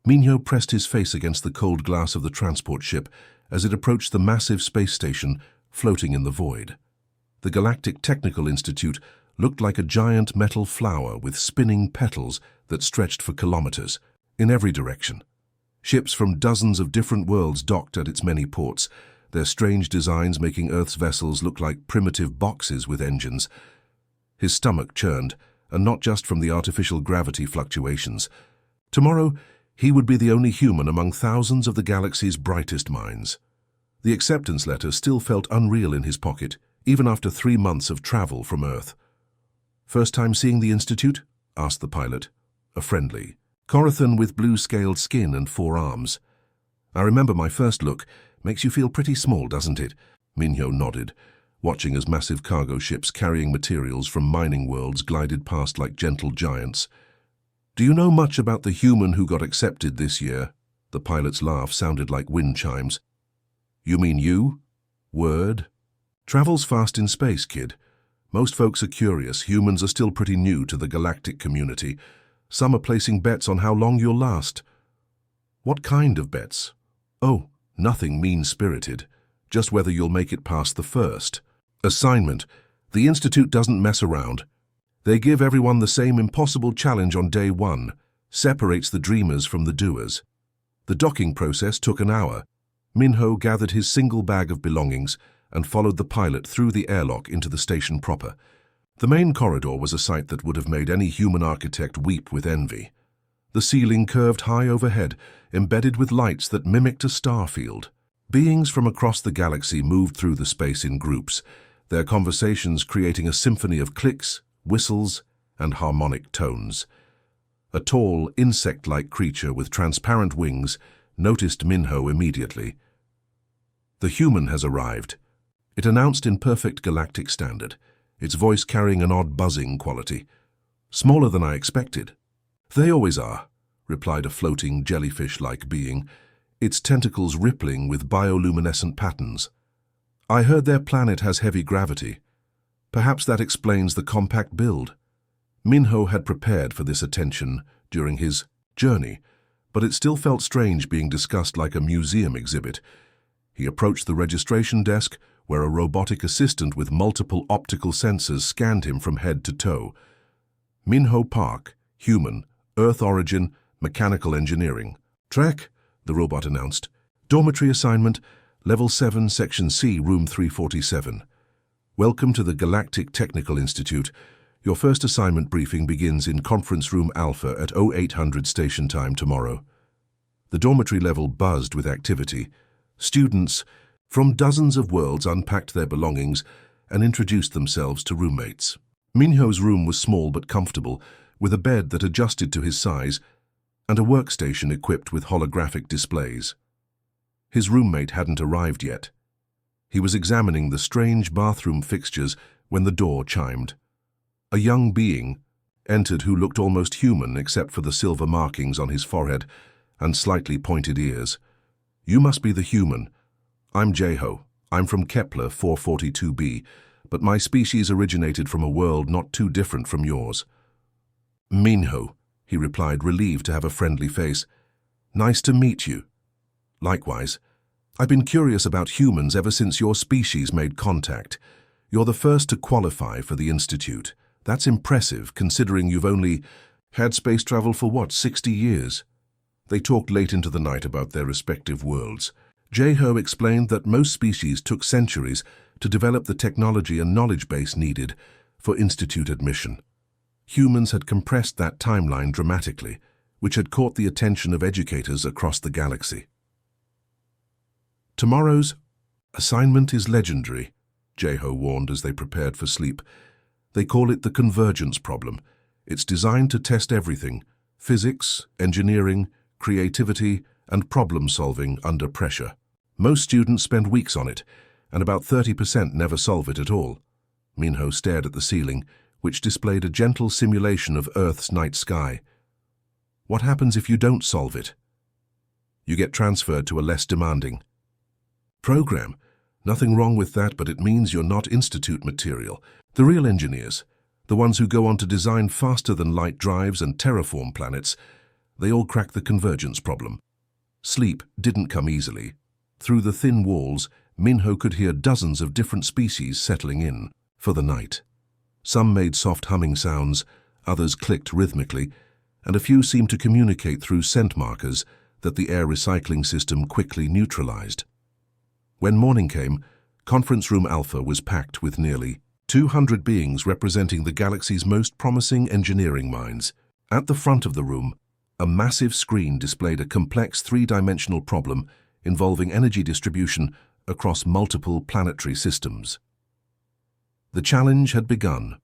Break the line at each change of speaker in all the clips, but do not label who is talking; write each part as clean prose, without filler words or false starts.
Minho pressed his face against the cold glass of the transport ship as it approached the massive space station floating in the void. The Galactic Technical Institute looked like a giant metal flower with spinning petals that stretched for kilometers in every direction. Ships from dozens of different worlds docked at its many ports, their strange designs making Earth's vessels look like primitive boxes with engines. His stomach churned, and not just from the artificial gravity fluctuations. Tomorrow, he would be the only human among thousands of the galaxy's brightest minds. The acceptance letter still felt unreal in his pocket, even after 3 months of travel from Earth. "First time seeing the Institute?" asked the pilot, a friendly Corathan with blue-scaled skin and 4 arms. "I remember my first look. Makes you feel pretty small, doesn't it?" Minho nodded, watching as massive cargo ships carrying materials from mining worlds glided past like gentle giants. "Do you know much about the human who got accepted this year?" The pilot's laugh sounded like wind chimes. "You mean you? Word? Travel's fast in space, kid. Most folks are curious. Humans are still pretty new to the galactic community. Some are placing bets on how long you'll last." "What kind of bets?" "Oh, nothing mean-spirited. Just whether you'll make it past the first assignment. The Institute doesn't mess around. They give everyone the same impossible challenge on day 1, separates the dreamers from the doers." The docking process took an hour. Minho gathered his single bag of belongings and followed the pilot through the airlock into the station proper. The main corridor was a sight that would have made any human architect weep with envy. The ceiling curved high overhead, embedded with lights that mimicked a star field. Beings from across the galaxy moved through the space in groups, their conversations creating a symphony of clicks, whistles, and harmonic tones. A tall, insect-like creature with transparent wings noticed Minho immediately. "The human has arrived," it announced in perfect galactic standard, its voice carrying an odd buzzing quality. "Smaller than I expected." "They always are," replied a floating, jellyfish-like being, its tentacles rippling with bioluminescent patterns. "I heard their planet has heavy gravity. Perhaps that explains the compact build." Minho had prepared for this attention during his journey, but it still felt strange being discussed like a museum exhibit. He approached the registration desk, where a robotic assistant with multiple optical sensors scanned him from head to toe. "Minho Park, human, Earth origin, mechanical engineering." "Track," the robot announced. "Dormitory assignment, Level 7, Section C, Room 347. Welcome to the Galactic Technical Institute. Your first assignment briefing begins in Conference Room Alpha at 0800 station time tomorrow." The dormitory level buzzed with activity. Students from dozens of worlds unpacked their belongings and introduced themselves to roommates. Minho's room was small but comfortable, with a bed that adjusted to his size and a workstation equipped with holographic displays. His roommate hadn't arrived yet. He was examining the strange bathroom fixtures when the door chimed. A young being entered who looked almost human except for the silver markings on his forehead and slightly pointed ears. "You must be the human. I'm Jeho. I'm from Kepler 442b, but my species originated from a world not too different from yours." "Minho," he replied, relieved to have a friendly face. "Nice to meet you." "Likewise. I've been curious about humans ever since your species made contact. You're the first to qualify for the Institute. That's impressive, considering you've only had space travel for, 60 years? They talked late into the night about their respective worlds. Jeho explained that most species took centuries to develop the technology and knowledge base needed for Institute admission. Humans had compressed that timeline dramatically, which had caught the attention of educators across the galaxy. "Tomorrow's assignment is legendary," Jeho warned as they prepared for sleep. "They call it the convergence problem. It's designed to test everything: physics, engineering, creativity, and problem-solving under pressure. Most students spend weeks on it, and about 30% never solve it at all." Minho stared at the ceiling, which displayed a gentle simulation of Earth's night sky. "What happens if you don't solve it?" "You get transferred to a less demanding program. Nothing wrong with that, but it means you're not Institute material. The real engineers, the ones who go on to design faster-than-light drives and terraform planets, They all cracked the convergence problem. Sleep didn't come easily. Through the thin walls, Minho could hear dozens of different species settling in for the night. Some made soft humming sounds, others clicked rhythmically, and a few seemed to communicate through scent markers that the air recycling system quickly neutralized. When morning came, Conference Room Alpha was packed with nearly 200 beings representing the galaxy's most promising engineering minds. At the front of the room, a massive screen displayed a complex three-dimensional problem involving energy distribution across multiple planetary systems. The challenge had begun.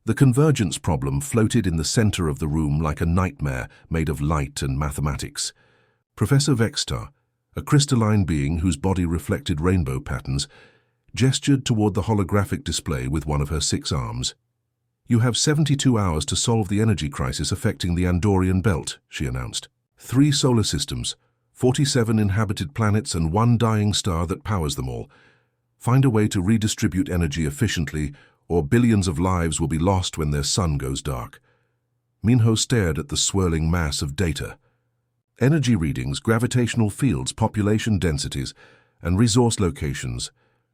The convergence problem floated in the center of the room like a nightmare made of light and mathematics. Professor Vextar, a crystalline being whose body reflected rainbow patterns, gestured toward the holographic display with one of her 6 arms. "You have 72 hours to solve the energy crisis affecting the Andorian belt," she announced. 3 solar systems, 47 inhabited planets and 1 dying star that powers them all. Find a way to redistribute energy efficiently, or billions of lives will be lost when their sun goes dark. Minho stared at the swirling mass of data. Energy readings, gravitational fields, population densities, and resource locations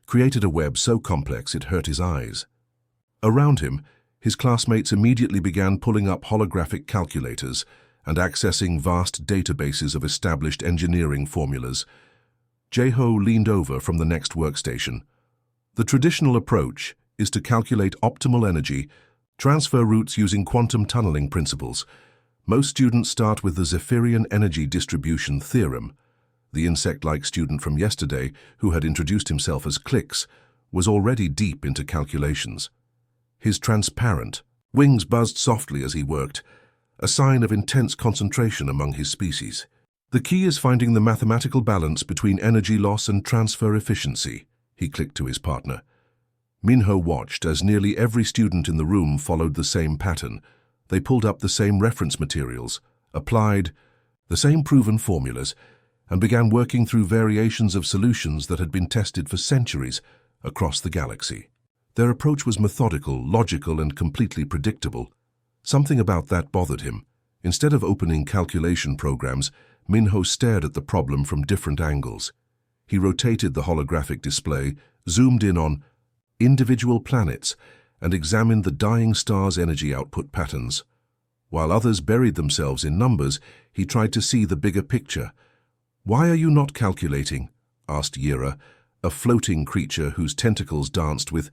created a web so complex it hurt his eyes. Around him, his classmates immediately began pulling up holographic calculators and accessing vast databases of established engineering formulas. Jeho leaned over from the next workstation. The traditional approach is to calculate optimal energy transfer routes using quantum tunneling principles. Most students start with the Zephyrian energy distribution theorem. The insect-like student from yesterday, who had introduced himself as Clicks, was already deep into calculations. His transparent wings buzzed softly as he worked, a sign of intense concentration among his species. "The key is finding the mathematical balance between energy loss and transfer efficiency," he clicked to his partner. Minho watched as nearly every student in the room followed the same pattern. They pulled up the same reference materials, applied the same proven formulas, and began working through variations of solutions that had been tested for centuries across the galaxy. Their approach was methodical, logical, and completely predictable. Something about that bothered him. Instead of opening calculation programs, Minho stared at the problem from different angles. He rotated the holographic display, zoomed in on individual planets, and examined the dying star's energy output patterns. While others buried themselves in numbers, he tried to see the bigger picture. "Why are you not calculating?" asked Yira, a floating creature whose tentacles danced with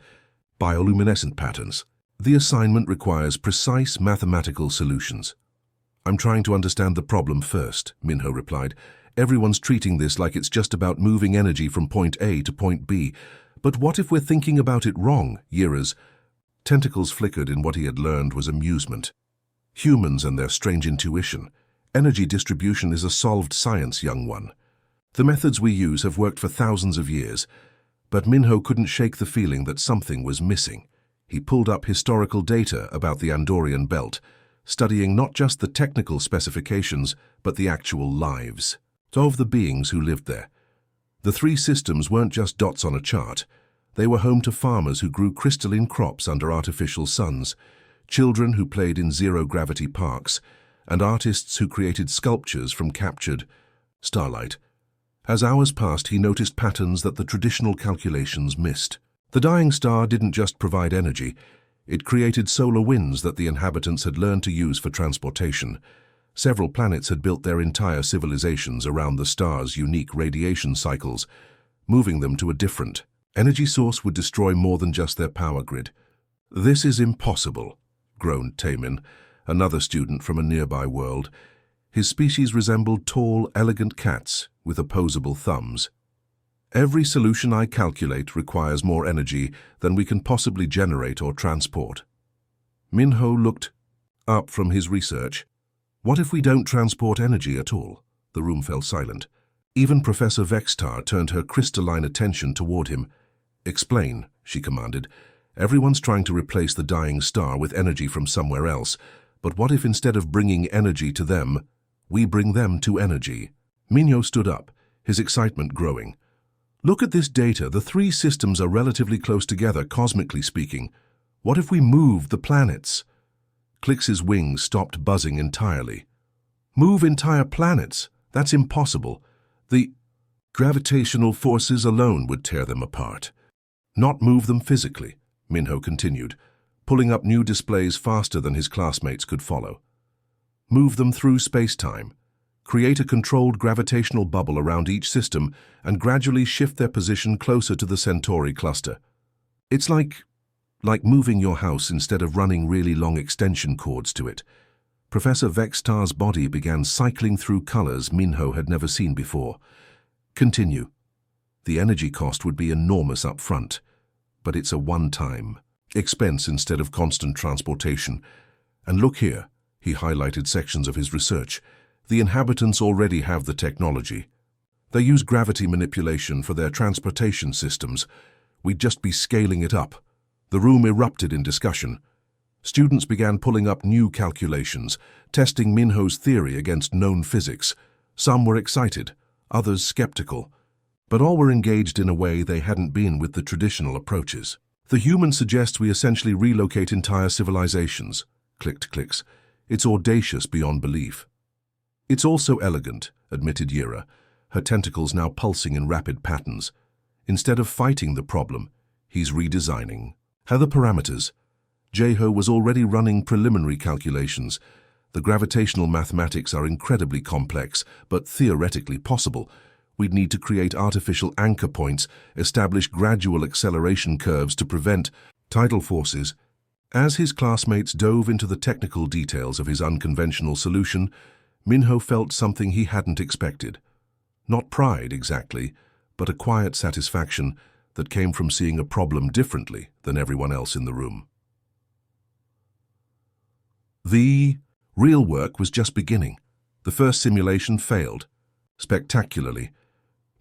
bioluminescent patterns. "The assignment requires precise mathematical solutions." "I'm trying to understand the problem first," Minho replied. "Everyone's treating this like it's just about moving energy from point A to point B. But what if we're thinking about it wrong?" Yira's tentacles flickered in what he had learned was amusement. "Humans and their strange intuition. Energy distribution is a solved science, young one. The methods we use have worked for thousands of years." But Minho couldn't shake the feeling that something was missing. He pulled up historical data about the Andorian belt, studying not just the technical specifications, but the actual lives of the beings who lived there. The 3 systems weren't just dots on a chart. They were home to farmers who grew crystalline crops under artificial suns, children who played in zero-gravity parks, and artists who created sculptures from captured starlight. As hours passed, he noticed patterns that the traditional calculations missed. The dying star didn't just provide energy. It created solar winds that the inhabitants had learned to use for transportation. Several planets had built their entire civilizations around the star's unique radiation cycles. Moving them to a different energy source would destroy more than just their power grid. "This is impossible," groaned Tamin, another student from a nearby world. His species resembled tall, elegant cats with opposable thumbs. "Every solution I calculate requires more energy than we can possibly generate or transport." Minho looked up from his research. "What if we don't transport energy at all?" The room fell silent. Even Professor Vextar turned her crystalline attention toward him. "Explain," she commanded. "Everyone's trying to replace the dying star with energy from somewhere else. But what if instead of bringing energy to them, we bring them to energy?" Minho stood up, his excitement growing. "Look at this data. The 3 systems are relatively close together, cosmically speaking. What if we moved the planets?" Clix's wings stopped buzzing entirely. Move entire planets? That's impossible. The gravitational forces alone would tear them apart. Not move them physically, Minho continued, pulling up new displays faster than his classmates could follow. Move them through space-time. Create a controlled gravitational bubble around each system and gradually shift their position closer to the Centauri cluster. It's like moving your house instead of running really long extension cords to it. Professor Vextar's body began cycling through colors Minho had never seen before. Continue. The energy cost would be enormous up front, but it's a one-time expense instead of constant transportation. And look here, he highlighted sections of his research. The inhabitants already have the technology. They use gravity manipulation for their transportation systems. We'd just be scaling it up. The room erupted in discussion. Students began pulling up new calculations, testing Minho's theory against known physics. Some were excited, others skeptical, but all were engaged in a way they hadn't been with the traditional approaches. The human suggests we essentially relocate entire civilizations, clicked Clicks. It's audacious beyond belief. It's also elegant, admitted Yira, her tentacles now pulsing in rapid patterns. Instead of fighting the problem, he's redesigning. How the parameters? Jeho was already running preliminary calculations. The gravitational mathematics are incredibly complex, but theoretically possible. We'd need to create artificial anchor points, establish gradual acceleration curves to prevent tidal forces. As his classmates dove into the technical details of his unconventional solution, Minho felt something he hadn't expected. Not pride, exactly, but a quiet satisfaction that came from seeing a problem differently than everyone else in the room. The real work was just beginning. The first simulation failed, spectacularly.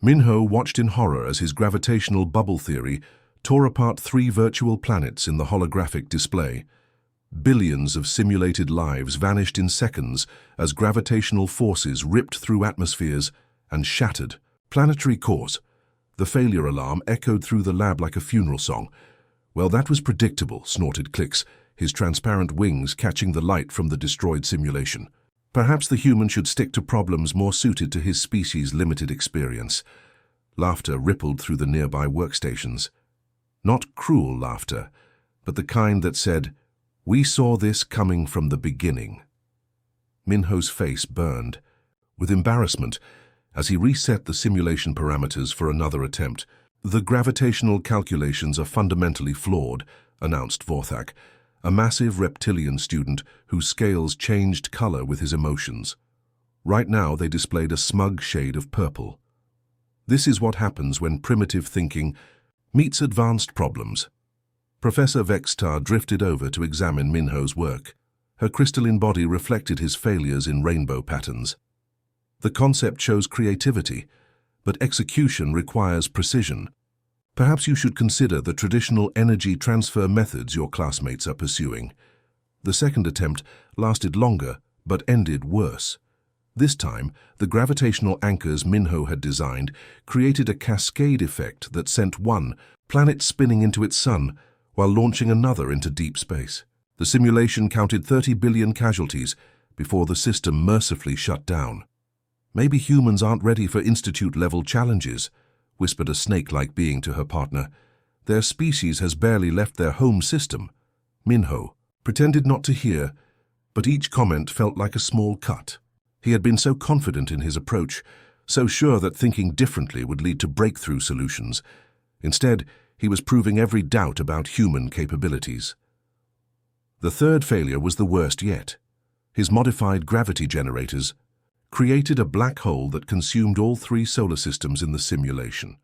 Minho watched in horror as his gravitational bubble theory tore apart 3 virtual planets in the holographic display. Billions of simulated lives vanished in seconds as gravitational forces ripped through atmospheres and shattered planetary cores. The failure alarm echoed through the lab like a funeral song. Well, that was predictable, snorted Clicks, his transparent wings catching the light from the destroyed simulation. Perhaps the human should stick to problems more suited to his species' limited experience. Laughter rippled through the nearby workstations. Not cruel laughter, but the kind that said, "We saw this coming from the beginning." Minho's face burned with embarrassment as he reset the simulation parameters for another attempt. "The gravitational calculations are fundamentally flawed," announced Vorthak, a massive reptilian student whose scales changed color with his emotions. Right now they displayed a smug shade of purple. This is what happens when primitive thinking meets advanced problems. Professor Vextar drifted over to examine Minho's work. Her crystalline body reflected his failures in rainbow patterns. The concept shows creativity, but execution requires precision. Perhaps you should consider the traditional energy transfer methods your classmates are pursuing. The second attempt lasted longer, but ended worse. This time, the gravitational anchors Minho had designed created a cascade effect that sent one planet spinning into its sun while launching another into deep space. The simulation counted 30 billion casualties before the system mercifully shut down. "Maybe humans aren't ready for institute-level challenges," whispered a snake-like being to her partner. "Their species has barely left their home system." Minho pretended not to hear, but each comment felt like a small cut. He had been so confident in his approach, so sure that thinking differently would lead to breakthrough solutions. Instead, he was proving every doubt about human capabilities. The third failure was the worst yet. His modified gravity generators created a black hole that consumed all 3 solar systems in the simulation.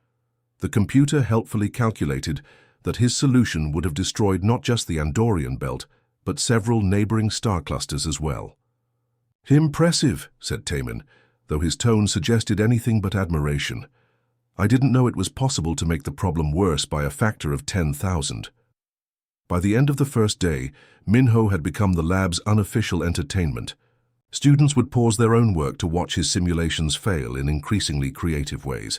The computer helpfully calculated that his solution would have destroyed not just the Andorian belt, but several neighboring star clusters as well. "Impressive," said Taman, though his tone suggested anything but admiration. "I didn't know it was possible to make the problem worse by a factor of 10,000. By the end of the first day, Minho had become the lab's unofficial entertainment. Students would pause their own work to watch his simulations fail in increasingly creative ways.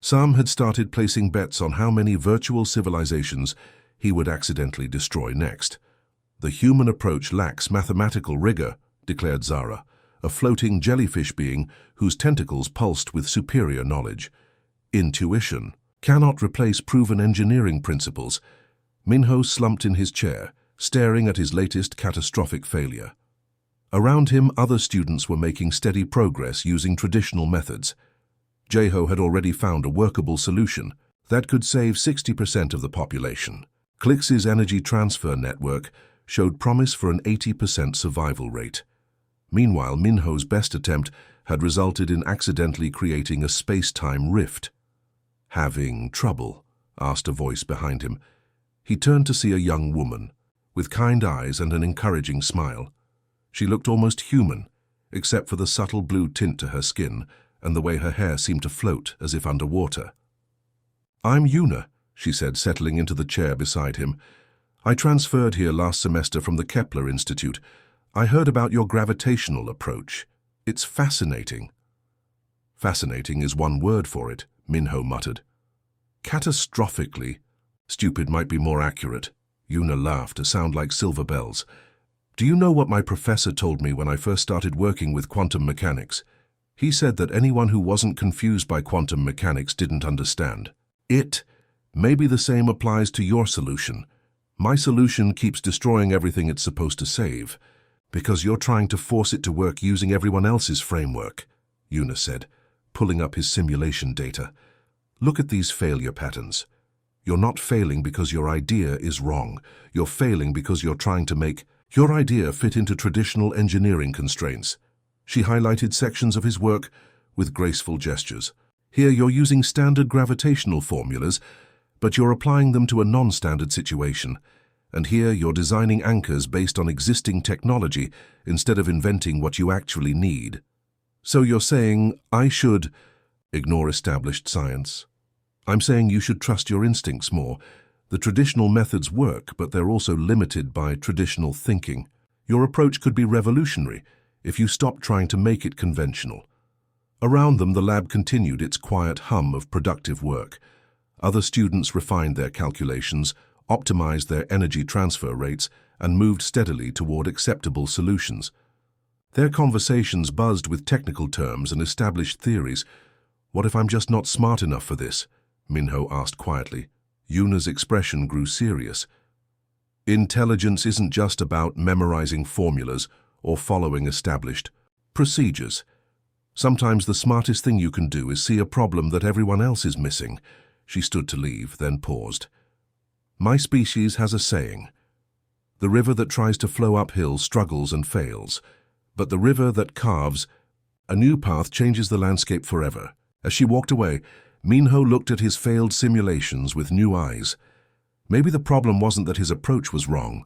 Some had started placing bets on how many virtual civilizations he would accidentally destroy next. "The human approach lacks mathematical rigor," declared Zara, a floating jellyfish being whose tentacles pulsed with superior knowledge. Intuition cannot replace proven engineering principles. Minho slumped in his chair, staring at his latest catastrophic failure. Around him, other students were making steady progress using traditional methods. Jeho had already found a workable solution that could save 60% of the population. Clix's energy transfer network showed promise for an 80% survival rate. Meanwhile, Minho's best attempt had resulted in accidentally creating a space-time rift. "Having trouble?" asked a voice behind him. He turned to see a young woman, with kind eyes and an encouraging smile. She looked almost human, except for the subtle blue tint to her skin and the way her hair seemed to float as if underwater. "I'm Yuna," she said, settling into the chair beside him. "I transferred here last semester from the Kepler Institute. I heard about your gravitational approach. It's fascinating." "Fascinating is one word for it," Minho muttered. "Catastrophically. Stupid might be more accurate." Yuna laughed, a sound like silver bells. "Do you know what my professor told me when I first started working with quantum mechanics? He said that anyone who wasn't confused by quantum mechanics didn't understand. Maybe the same applies to your solution. My solution keeps destroying everything it's supposed to save, because you're trying to force it to work using everyone else's framework," Yuna said, pulling up his simulation data. "Look at these failure patterns. You're not failing because your idea is wrong. You're failing because you're trying to make your idea fit into traditional engineering constraints." She highlighted sections of his work with graceful gestures. "Here you're using standard gravitational formulas, but you're applying them to a non-standard situation. And here you're designing anchors based on existing technology instead of inventing what you actually need. So you're saying I should ignore established science? I'm saying you should trust your instincts more. The traditional methods work, but they're also limited by traditional thinking. Your approach could be revolutionary if you stop trying to make it conventional." Around them, the lab continued its quiet hum of productive work. Other students refined their calculations, optimized their energy transfer rates, and moved steadily toward acceptable solutions. Their conversations buzzed with technical terms and established theories. "What if I'm just not smart enough for this?" Minho asked quietly. Yuna's expression grew serious. "Intelligence isn't just about memorizing formulas or following established procedures. Sometimes the smartest thing you can do is see a problem that everyone else is missing." She stood to leave, then paused. "My species has a saying. The river that tries to flow uphill struggles and fails, but the river that carves a new path changes the landscape forever." As she walked away, Minho looked at his failed simulations with new eyes. Maybe the problem wasn't that his approach was wrong.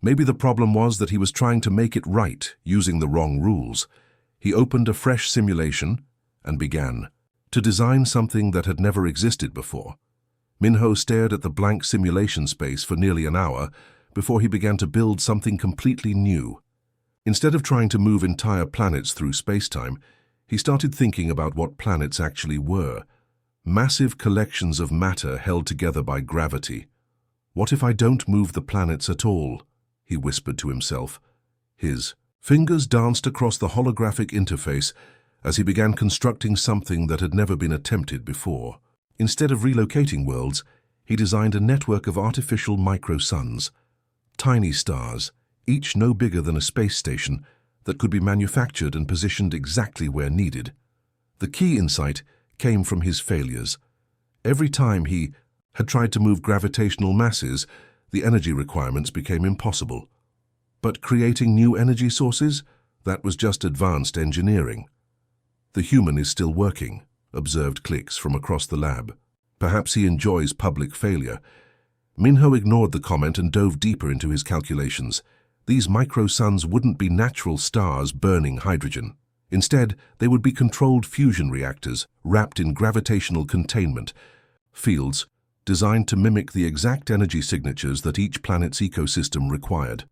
Maybe the problem was that he was trying to make it right using the wrong rules. He opened a fresh simulation and began to design something that had never existed before. Minho stared at the blank simulation space for nearly an hour before he began to build something completely new. Instead of trying to move entire planets through space-time, he started thinking about what planets actually were. Massive collections of matter held together by gravity. "What if I don't move the planets at all?" he whispered to himself. His fingers danced across the holographic interface as he began constructing something that had never been attempted before. Instead of relocating worlds, he designed a network of artificial micro-suns, tiny stars, each no bigger than a space station, that could be manufactured and positioned exactly where needed. The key insight came from his failures. Every time he had tried to move gravitational masses, the energy requirements became impossible. But creating new energy sources, that was just advanced engineering. "The human is still working," observed Clix from across the lab. "Perhaps he enjoys public failure." Minho ignored the comment and dove deeper into his calculations. These micro-suns wouldn't be natural stars burning hydrogen. Instead, they would be controlled fusion reactors wrapped in gravitational containment fields designed to mimic the exact energy signatures that each planet's ecosystem required.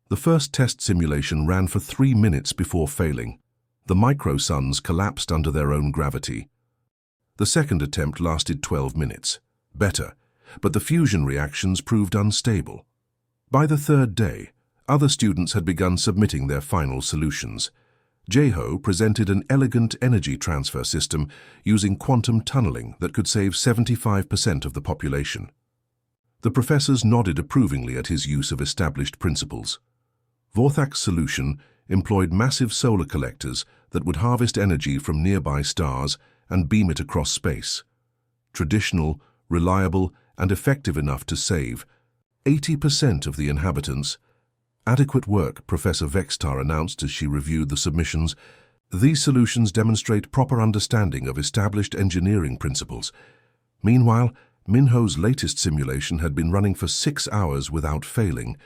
The first test simulation ran for 3 minutes before failing. The micro-suns collapsed under their own gravity. The second attempt lasted 12 minutes. Better, but the fusion reactions proved unstable. By the third day, other students had begun submitting their final solutions. Jeho presented an elegant energy transfer system using quantum tunneling that could save 75% of the population. The professors nodded approvingly at his use of established principles. Vorthak's solution employed massive solar collectors that would harvest energy from nearby stars and beam it across space. Traditional, reliable, and effective enough to save 80% of the inhabitants. Adequate work, Professor Vextar announced as she reviewed the submissions. These solutions demonstrate proper understanding of established engineering principles. Meanwhile, Minho's latest simulation had been running for 6 hours without failing.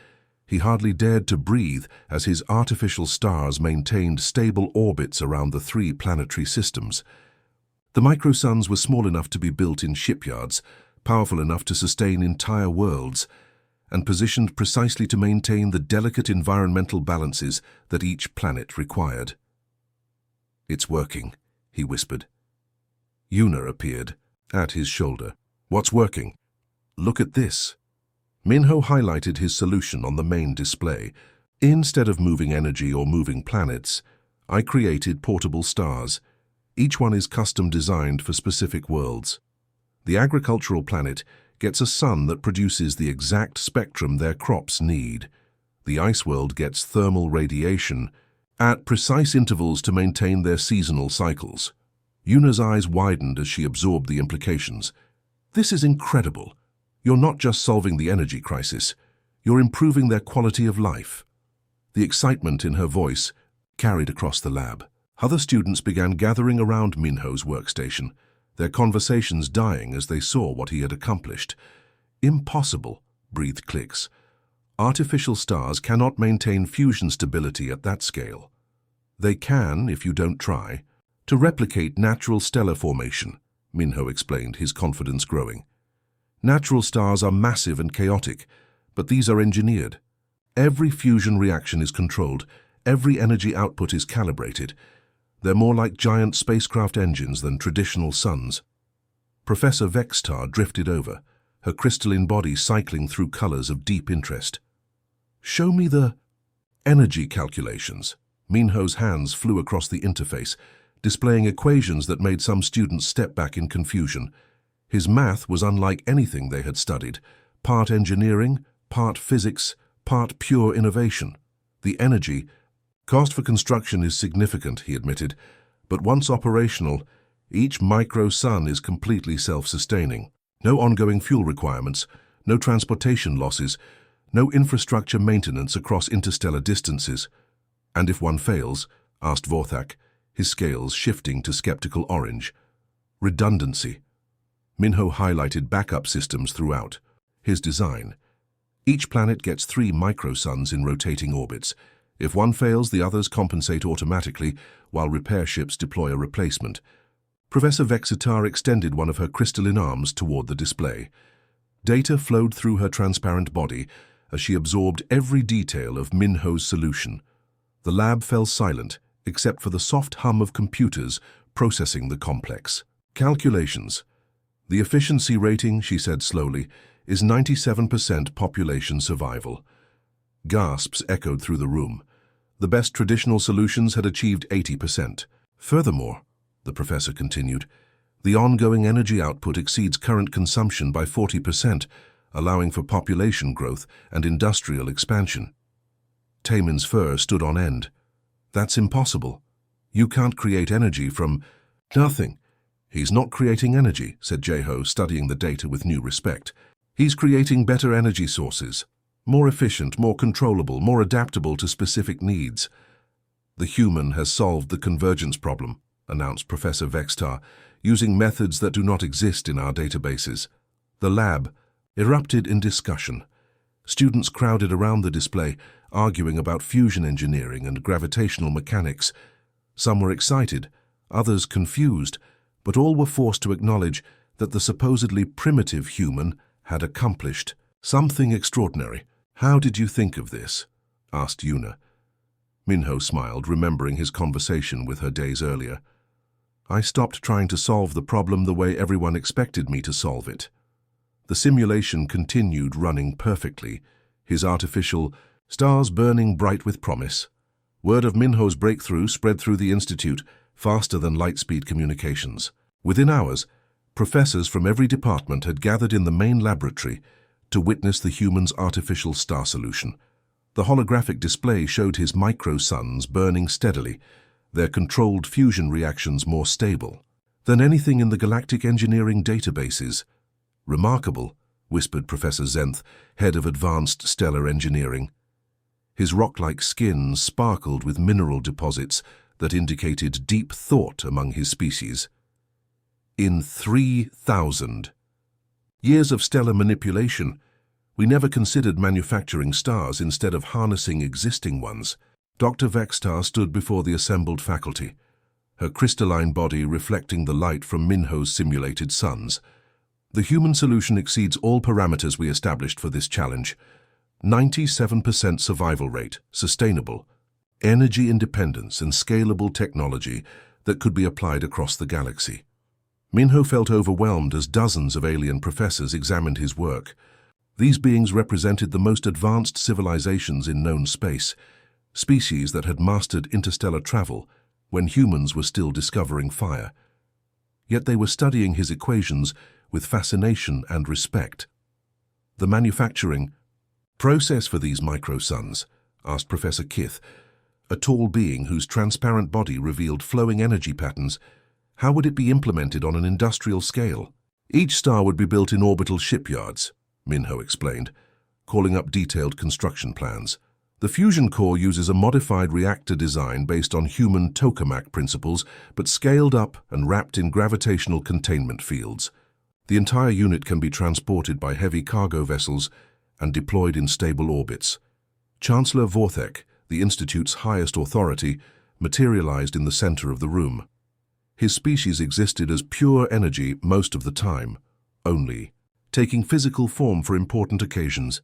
He hardly dared to breathe as his artificial stars maintained stable orbits around the 3 planetary systems. The microsuns were small enough to be built in shipyards, powerful enough to sustain entire worlds, and positioned precisely to maintain the delicate environmental balances that each planet required. "It's working," he whispered. Yuna appeared at his shoulder. "What's working?" "Look at this." Minho highlighted his solution on the main display. "Instead of moving energy or moving planets, I created portable stars. Each one is custom designed for specific worlds. The agricultural planet gets a sun that produces the exact spectrum their crops need. The ice world gets thermal radiation at precise intervals to maintain their seasonal cycles." Yuna's eyes widened as she absorbed the implications. "This is incredible. You're not just solving the energy crisis, you're improving their quality of life." The excitement in her voice carried across the lab. Other students began gathering around Minho's workstation, their conversations dying as they saw what he had accomplished. "Impossible," breathed Clix. "Artificial stars cannot maintain fusion stability at that scale. They can, if you don't try, to replicate natural stellar formation," Minho explained, his confidence growing. "Natural stars are massive and chaotic, but these are engineered. Every fusion reaction is controlled, every energy output is calibrated. They're more like giant spacecraft engines than traditional suns." Professor Vextar drifted over, her crystalline body cycling through colors of deep interest. "Show me the energy calculations." Minho's hands flew across the interface, displaying equations that made some students step back in confusion. His math was unlike anything they had studied, part engineering, part physics, part pure innovation. The energy cost for construction is significant, he admitted, but once operational, each micro-sun is completely self-sustaining. No ongoing fuel requirements, no transportation losses, no infrastructure maintenance across interstellar distances. "And if one fails?" asked Vorthak, his scales shifting to skeptical orange. "Redundancy." Minho highlighted backup systems throughout. His design. Each planet gets 3 microsuns in rotating orbits. If one fails, the others compensate automatically, while repair ships deploy a replacement. Professor Vexitar extended one of her crystalline arms toward the display. Data flowed through her transparent body as she absorbed every detail of Minho's solution. The lab fell silent, except for the soft hum of computers processing the complex. "Calculations. The efficiency rating," she said slowly, "is 97% population survival." Gasps echoed through the room. The best traditional solutions had achieved 80%. "Furthermore," the professor continued, "the ongoing energy output exceeds current consumption by 40%, allowing for population growth and industrial expansion." Taemin's fur stood on end. "That's impossible. You can't create energy from nothing." "He's not creating energy," said Jeho, studying the data with new respect. "He's creating better energy sources. More efficient, more controllable, more adaptable to specific needs." "The human has solved the convergence problem," announced Professor Vextar, "using methods that do not exist in our databases." The lab erupted in discussion. Students crowded around the display, arguing about fusion engineering and gravitational mechanics. Some were excited, others confused, but all were forced to acknowledge that the supposedly primitive human had accomplished something extraordinary. "How did you think of this?" asked Yuna. Minho smiled, remembering his conversation with her days earlier. "I stopped trying to solve the problem the way everyone expected me to solve it." The simulation continued running perfectly, his artificial stars burning bright with promise. Word of Minho's breakthrough spread through the institute faster than light-speed communications. Within hours, professors from every department had gathered in the main laboratory to witness the human's artificial star solution. The holographic display showed his micro-suns burning steadily, their controlled fusion reactions more stable than anything in the galactic engineering databases. "Remarkable," whispered Professor Zenth, head of Advanced Stellar Engineering. His rock-like skin sparkled with mineral deposits that indicated deep thought among his species. "In 3,000 years of stellar manipulation, we never considered manufacturing stars instead of harnessing existing ones." Dr. Vextar stood before the assembled faculty, her crystalline body reflecting the light from Minho's simulated suns. "The human solution exceeds all parameters we established for this challenge. 97% survival rate, sustainable, energy independence and scalable technology that could be applied across the galaxy." Minho felt overwhelmed as dozens of alien professors examined his work. These beings represented the most advanced civilizations in known space, species that had mastered interstellar travel when humans were still discovering fire. Yet they were studying his equations with fascination and respect. "The manufacturing process for these micro-suns?" asked Professor Kith, a tall being whose transparent body revealed flowing energy patterns. "How would it be implemented on an industrial scale?" "Each star would be built in orbital shipyards," Minho explained, calling up detailed construction plans. "The fusion core uses a modified reactor design based on human tokamak principles, but scaled up and wrapped in gravitational containment fields. The entire unit can be transported by heavy cargo vessels and deployed in stable orbits." Chancellor Vorthek, the Institute's highest authority, materialized in the center of the room. His species existed as pure energy most of the time, only taking physical form for important occasions.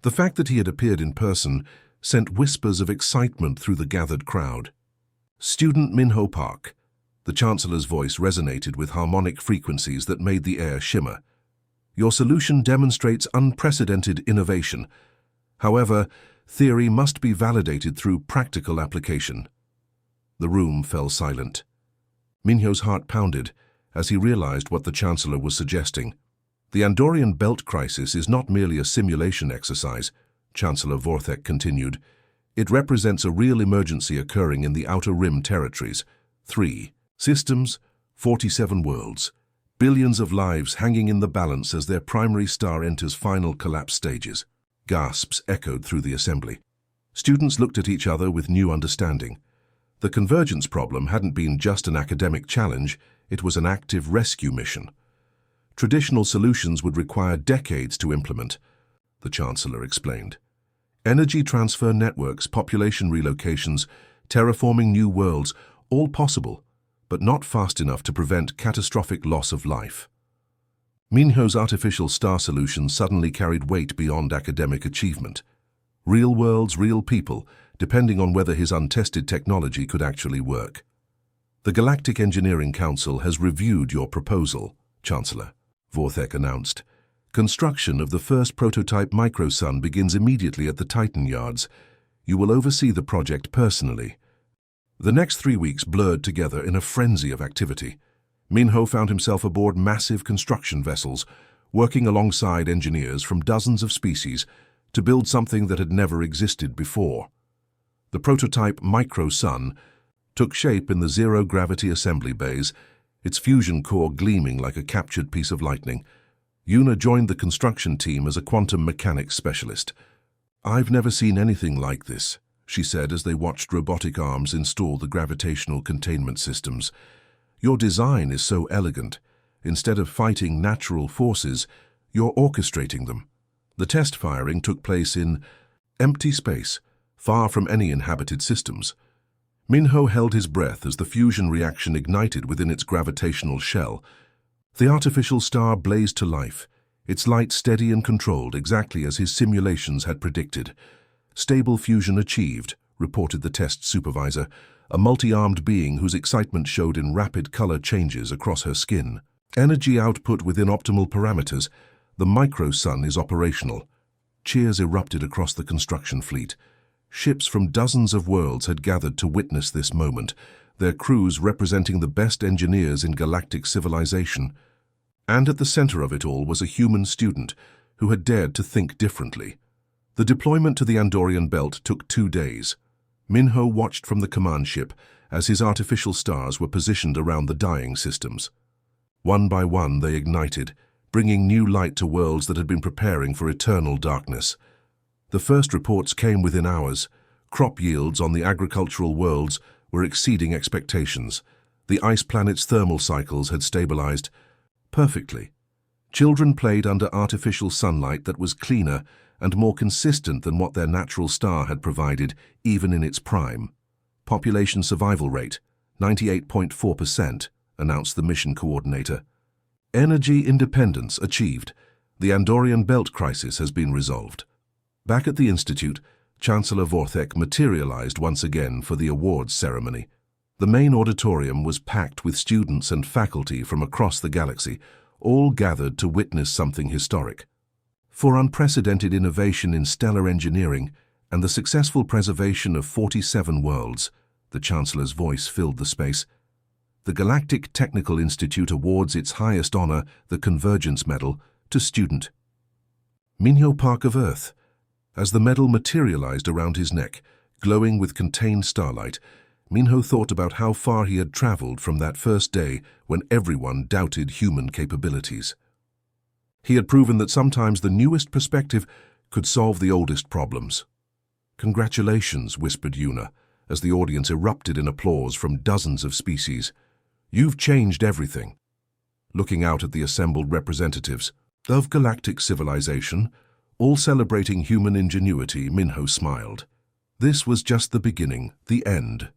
The fact that he had appeared in person sent whispers of excitement through the gathered crowd. "Student Minho Park." The Chancellor's voice resonated with harmonic frequencies that made the air shimmer. "Your solution demonstrates unprecedented innovation. However, theory must be validated through practical application." The room fell silent. Minho's heart pounded as he realized what the Chancellor was suggesting. "The Andorian Belt Crisis is not merely a simulation exercise," Chancellor Vorthek continued. "It represents a real emergency occurring in the Outer Rim territories. 3 systems, 47 worlds, billions of lives hanging in the balance as their primary star enters final collapse stages." Gasps echoed through the assembly. Students looked at each other with new understanding. The convergence problem hadn't been just an academic challenge, it was an active rescue mission. Traditional solutions would require decades to implement, the Chancellor explained. Energy transfer networks, population relocations, terraforming new worlds, all possible, but not fast enough to prevent catastrophic loss of life. Minho's artificial star solution suddenly carried weight beyond academic achievement. Real worlds, real people, depending on whether his untested technology could actually work. "The Galactic Engineering Council has reviewed your proposal, Chancellor," Vorthek announced. "Construction of the first prototype micro-sun begins immediately at the Titan yards. You will oversee the project personally." The next 3 weeks blurred together in a frenzy of activity. Minho found himself aboard massive construction vessels, working alongside engineers from dozens of species to build something that had never existed before. The prototype micro-sun took shape in the zero-gravity assembly bays, its fusion core gleaming like a captured piece of lightning. Yuna joined the construction team as a quantum mechanics specialist. "I've never seen anything like this," she said as they watched robotic arms install the gravitational containment systems. "Your design is so elegant. Instead of fighting natural forces, you're orchestrating them." The test firing took place in empty space, far from any inhabited systems. Minho held his breath as the fusion reaction ignited within its gravitational shell. The artificial star blazed to life, its light steady and controlled exactly as his simulations had predicted. "Stable fusion achieved," reported the test supervisor, a multi-armed being whose excitement showed in rapid color changes across her skin. "Energy output within optimal parameters. The micro-sun is operational." Cheers erupted across the construction fleet. Ships from dozens of worlds had gathered to witness this moment, their crews representing the best engineers in galactic civilization. And at the center of it all was a human student who had dared to think differently. The deployment to the Andorian belt took 2 days. Minho watched from the command ship as his artificial stars were positioned around the dying systems. One by one they ignited, bringing new light to worlds that had been preparing for eternal darkness. The first reports came within hours. Crop yields on the agricultural worlds were exceeding expectations. The ice planet's thermal cycles had stabilized perfectly. Children played under artificial sunlight that was cleaner and more consistent than what their natural star had provided, even in its prime. Population survival rate, 98.4%, announced the mission coordinator. Energy independence achieved. The Andorian belt crisis has been resolved. Back at the Institute, Chancellor Vorthek materialized once again for the awards ceremony. The main auditorium was packed with students and faculty from across the galaxy, all gathered to witness something historic. For unprecedented innovation in stellar engineering and the successful preservation of 47 worlds, the Chancellor's voice filled the space. The Galactic Technical Institute awards its highest honor, the Convergence Medal, to student Minho Park of Earth. As the medal materialized around his neck, glowing with contained starlight, Minho thought about how far he had traveled from that first day when everyone doubted human capabilities. He had proven that sometimes the newest perspective could solve the oldest problems. "Congratulations," whispered Yuna, as the audience erupted in applause from dozens of species. "You've changed everything." Looking out at the assembled representatives of galactic civilization, all celebrating human ingenuity, Minho smiled. This was just the beginning, the end.